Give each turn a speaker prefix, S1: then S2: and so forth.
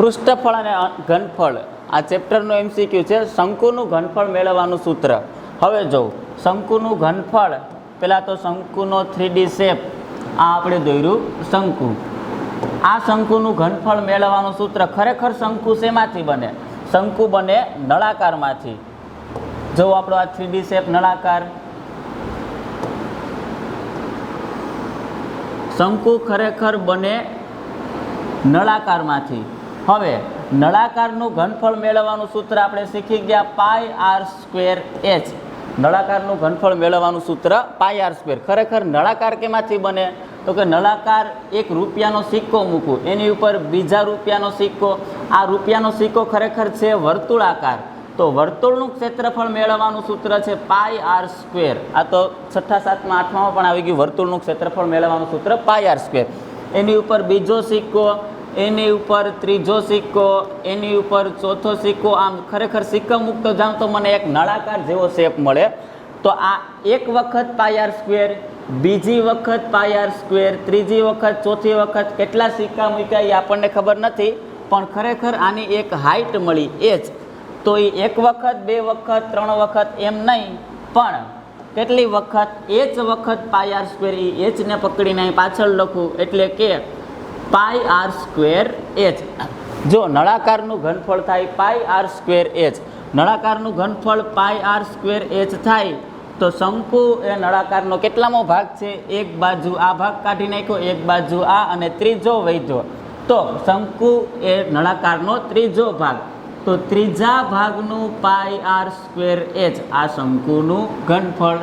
S1: પૃષ્ઠફળ અને ઘનફળ આ ચેપ્ટરનું એમસીક્યુ છે. શંકુનું ઘનફળ મેળવવાનું સૂત્ર. હવે જો શંકુનું ઘનફળ, પહેલાં તો શંકુનો 3D શેપ, આ આપણે દોર્યું શંકુ. આ શંકુનું ઘનફળ મેળવવાનું સૂત્ર. ખરેખર શંકુ શેમાંથી બને? શંકુ બને નળાકારમાંથી. જો આપણો આ 3D શેપ નળાકાર, શંકુ ખરેખર બને નળાકારમાંથી. હવે નળાકારનું ઘનફળ મેળવવાનું સૂત્ર આપણે શીખી ગયા, πr²h. નળાકારનું ઘનફળ મેળવવાનું સૂત્ર πr². ખરેખર નળાકાર કેમાંથી બને? તો કે નળાકાર એક રૂપિયાનો સિક્કો મૂકું, એની ઉપર બીજા રૂપિયાનો સિક્કો. આ રૂપિયાનો સિક્કો ખરેખર છે વર્તુળાકાર, તો વર્તુળનું ક્ષેત્રફળ મેળવવાનું સૂત્ર છે πr². આ તો 6ઠા 7મા 8મામાં પણ આવી ગયું, વર્તુળનું ક્ષેત્રફળ મેળવવાનું સૂત્ર πr². એની ઉપર બીજો સિક્કો, એની ઉપર ત્રીજો સિક્કો, એની ઉપર ચોથો સિક્કો. આમ ખરેખર સિક્કો મૂકતો જાઉં તો મને એક નળાકાર જેવો શેપ મળે. તો આ એક વખત πr², બીજી વખત πr², ત્રીજી વખત, ચોથી વખત. કેટલા સિક્કા મૂક્યા એ આપણને ખબર નથી, પણ ખરેખર આની એક હાઇટ મળી h. તો એ એક વખત, બે વખત, ત્રણ વખત એમ નહીં, પણ કેટલી વખત? h વખત πr². એ h ને પકડીને અહીં પાછળ લખું એટલે કે πr²h. જો નળાકારનું ઘનફળ થાય πr²h, નળાકારનું ઘનફળ πr²h થાય તો શંકુ એ નળાકારનો કેટલામો ભાગ છે? એક બાજુ આ ભાગ કાઢી નાખ્યો, એક બાજુ આ, અને ત્રીજો વૈધ્યો. તો શંકુ એ નળાકારનો ત્રીજો ભાગ. તો ત્રીજા ભાગનું πr²h આ શંકુનું ઘનફળ.